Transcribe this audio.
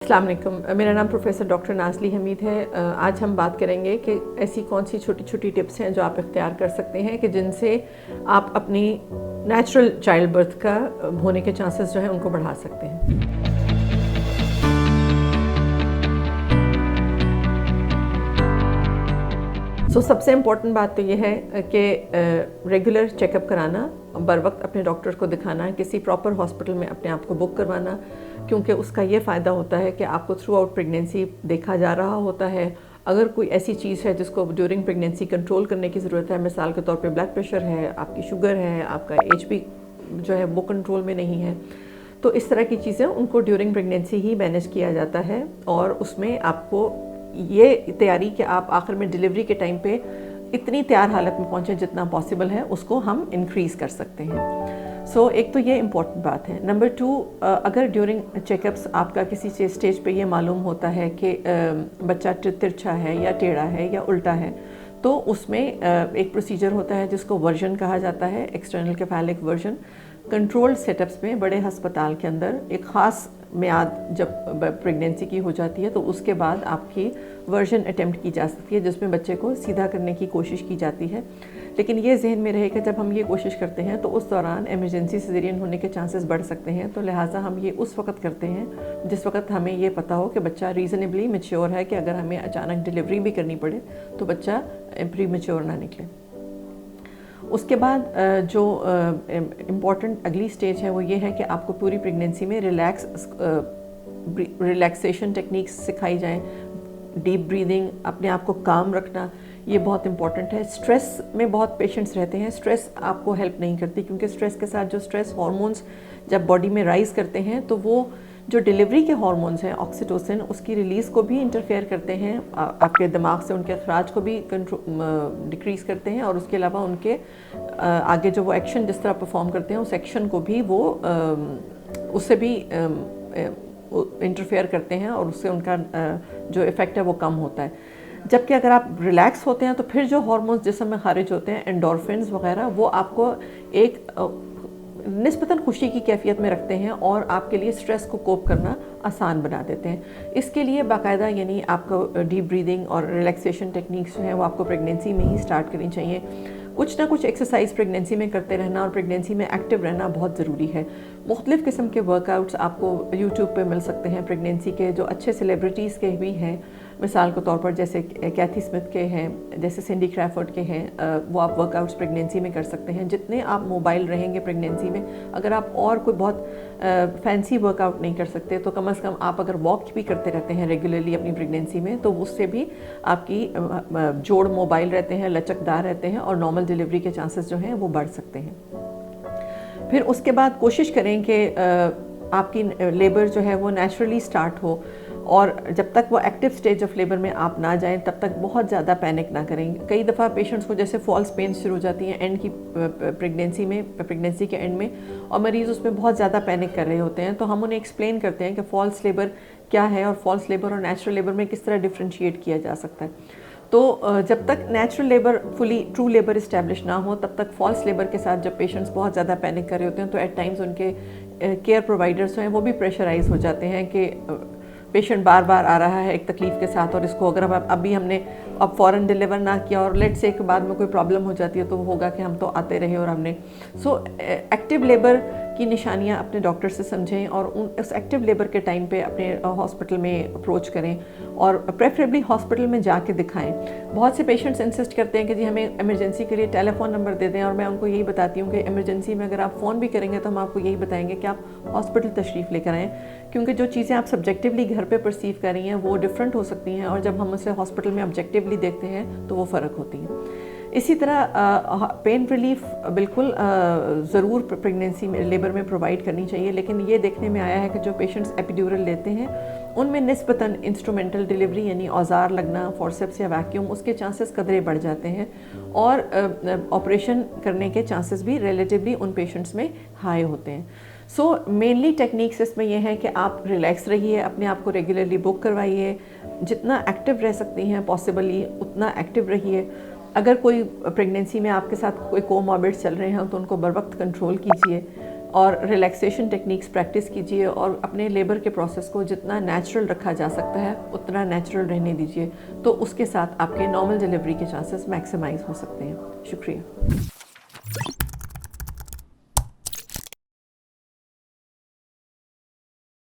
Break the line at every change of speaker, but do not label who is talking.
अस्सलाम वालेकुम, मेरा नाम प्रोफेसर डॉक्टर नाज़ली हमीद है। आज हम बात करेंगे कि ऐसी कौन सी छोटी छोटी टिप्स हैं जो आप इख्तियार कर सकते हैं कि जिनसे आप अपनी नेचुरल चाइल्ड बर्थ का होने के चांसेस जो हैं उनको बढ़ा सकते हैं। सबसे इम्पॉर्टेंट बात तो ये है कि रेगुलर चेकअप कराना, बर वक्त अपने डॉक्टर को दिखाना, किसी प्रॉपर हॉस्पिटल में अपने आप को बुक करवाना, क्योंकि उसका ये फ़ायदा होता है कि आपको थ्रू आउट प्रेगनेंसी देखा जा रहा होता है। अगर कोई ऐसी चीज़ है जिसको ड्यूरिंग प्रेगनेंसी कंट्रोल करने की ज़रूरत है, मिसाल के तौर पे ब्लड प्रेशर है, आपकी शुगर है, आपका HP जो है वो कंट्रोल में नहीं है, तो इस तरह की चीज़ें उनको ड्यूरिंग प्रेगनेंसी ही मैनेज किया जाता है। और उसमें आपको ये तैयारी कि आप आखिर में डिलीवरी के टाइम पे इतनी तैयार हालत में पहुँचे जितना पॉसिबल है उसको हम इंक्रीज़ कर सकते हैं। एक तो ये इम्पॉर्टेंट बात है। नंबर 2, अगर ड्यूरिंग चेकअप्स आपका किसी स्टेज पे ये मालूम होता है कि बच्चा तिरछा है या टेढ़ा है या उल्टा है, तो उसमें एक प्रोसीजर होता है जिसको वर्जन कहा जाता है, एक्सटर्नल केफालिक वर्जन। कंट्रोल्ड सेटअप्स में बड़े हस्पताल के अंदर एक ख़ास मियाद जब प्रेगनेंसी की हो जाती है तो उसके बाद आपकी वर्जन अटेम्प्ट की जा सकती है, जिसमें बच्चे को सीधा करने की कोशिश की जाती है। लेकिन ये जहन में रहे कि जब हम ये कोशिश करते हैं तो उस दौरान इमरजेंसी सिजेरियन होने के चांसेस बढ़ सकते हैं, तो लिहाजा हम ये उस वक्त करते हैं जिस वक्त हमें ये पता हो कि बच्चा रीज़नेबली मैच्योर है कि अगर हमें अचानक डिलीवरी भी करनी पड़े तो बच्चा प्री मैच्योर ना निकले। उसके बाद जो इम्पॉर्टेंट अगली स्टेज है वो ये है कि आपको पूरी प्रेगनेंसी में रिलैक्सेशन टेक्निक्स सिखाई जाएं, डीप ब्रीदिंग, अपने आप को काम रखना, ये बहुत इंपॉर्टेंट है। स्ट्रेस में बहुत पेशेंट्स रहते हैं, स्ट्रेस आपको हेल्प नहीं करती, क्योंकि स्ट्रेस के साथ जो स्ट्रेस हार्मोन्स जब बॉडी में राइज़ करते हैं तो वो जो डिलीवरी के हार्मोन्स हैं ऑक्सीटोसिन, उसकी रिलीज़ को भी इंटरफेयर करते हैं, आपके दिमाग से उनके अखराज को भी डिक्रीज़ करते हैं, और उसके अलावा उनके आगे जो वो एक्शन जिस तरह परफॉर्म करते हैं उस एक्शन को भी वो उससे भी इंटरफेयर करते हैं और उससे उनका जो इफ़ेक्ट है वो कम होता है। जबकि अगर आप रिलैक्स होते हैं तो फिर जो हार्मोन्स जिस्म में खारिज होते हैं, एंडोर्फिन्स वगैरह, वो आपको एक निस्बतन खुशी की कैफियत में रखते हैं और आपके लिए स्ट्रेस को कोप करना आसान बना देते हैं। इसके लिए बाकायदा यानी आपको डीप ब्रीदिंग और रिलैक्सेशन टेक्निक्स जो हैं वो आपको प्रेगनेंसी में ही स्टार्ट करनी चाहिए। कुछ ना कुछ एक्सरसाइज प्रेगनेंसी में करते रहना और प्रेगनेंसी में एक्टिव रहना बहुत ज़रूरी है। मुख्तलिफ़ किस्म के वर्कआउट्स आपको यूट्यूब पे मिल सकते हैं, प्रेगनेंसी के जो अच्छे सेलिब्रिटीज़ के भी हैं, मिसाल के तौर पर जैसे कैथी स्मिथ के हैं, जैसे सिंडी क्रैफर्ड के हैं, वो आप वर्कआउट्स प्रेगनेंसी में कर सकते हैं। जितने आप मोबाइल रहेंगे प्रेगनेंसी में, अगर आप और कोई बहुत फैंसी वर्कआउट नहीं कर सकते तो कम से कम आप अगर वॉक भी करते रहते हैं रेगुलरली अपनी प्रेगनेंसी में, तो उससे भी आपकी जोड़ मोबाइल रहते हैं, लचकदार रहते हैं और नॉर्मल डिलीवरी के चांसेस जो हैं वो बढ़ सकते हैं। फिर उसके बाद कोशिश करें कि आपकी लेबर जो है वो नेचुरली स्टार्ट हो, और जब तक वो एक्टिव स्टेज ऑफ लेबर में आप ना जाएं तब तक बहुत ज़्यादा पैनिक ना करें। कई दफ़ा पेशेंट्स को जैसे फॉल्स पेन शुरू हो जाती हैं एंड की प्रेगनेंसी के एंड में, और मरीज़ उसमें बहुत ज़्यादा पैनिक कर रहे होते हैं, तो हम उन्हें एक्सप्लेन करते हैं कि फॉल्स लेबर क्या है और फॉल्स लेबर और नेचुरल लेबर में किस तरह डिफ्रेंशिएट किया जा सकता है। तो जब तक natural labour fully true labour establish ना हो तब तक फॉल्स लेबर के साथ जब पेशेंट्स बहुत ज़्यादा पैनिक कर रहे होते हैं तो एट टाइम्स उनके केयर प्रोवाइडर्स हैं वो भी प्रेशराइज हो जाते हैं कि पेशेंट बार बार आ रहा है एक तकलीफ़ के साथ, और इसको अगर अभी हमने अब फ़ौरन डिलीवर ना किया और लेट से के बाद में कोई प्रॉब्लम हो जाती है तो वो होगा कि हम तो आते रहे और हमने एक्टिव लेबर की निशानियां अपने डॉक्टर से समझें और उस एक्टिव लेबर के टाइम पे अपने हॉस्पिटल में अप्रोच करें और प्रेफरेबली हॉस्पिटल में जाके दिखाएं। बहुत से पेशेंट्स इंसिस्ट करते हैं कि जी हमें इमरजेंसी के लिए टेलीफोन नंबर दे दें, और मैं उनको यही बताती हूँ कि इमरजेंसी में अगर आप फ़ोन भी करेंगे तो हम आपको यही बताएंगे कि आप हॉस्पिटल तशरीफ़ लेकर आएँ, क्योंकि जो चीज़ें आप सब्जेक्टिवली घर पे परसीव कर रही हैं वो डिफरेंट हो सकती हैं, और जब हम उसे हॉस्पिटल में ऑब्जेक्टिवली देखते हैं तो वो फ़र्क होती हैं। इसी तरह पेन रिलीफ बिल्कुल ज़रूर प्रेगनेंसी में लेबर में प्रोवाइड करनी चाहिए, लेकिन ये देखने में आया है कि जो पेशेंट्स एपिड्यूरल लेते हैं उनमें निस्बतन इंस्ट्रूमेंटल डिलीवरी यानी औजार लगना, फॉर्सेप्स या वैक्यूम, उसके चांसेस कदरे बढ़ जाते हैं, और ऑपरेशन करने के चांसेस भी रिलेटिवली उन पेशेंट्स में हाई होते हैं। मेनली टेक्निक्स इसमें यह है कि आप रिलैक्स रहिए, अपने आप को रेगुलरली बुक करवाइए, जितना एक्टिव रह सकती हैं पॉसिबली उतना एक्टिव रहिए। अगर कोई प्रेगनेंसी में आपके साथ कोई कोमॉर्बिड्स चल रहे हैं तो उनको बर वक्त कंट्रोल कीजिए। اور ریلیکسیشن ٹیکنیکس پریکٹس کیجیے اور اپنے لیبر کے پروسیس کو جتنا نیچرل رکھا جا سکتا ہے اتنا نیچرل رہنے دیجیے، تو اس کے ساتھ آپ کے نارمل ڈیلیوری کے چانسز میکسیمائز ہو سکتے ہیں۔ شکریہ۔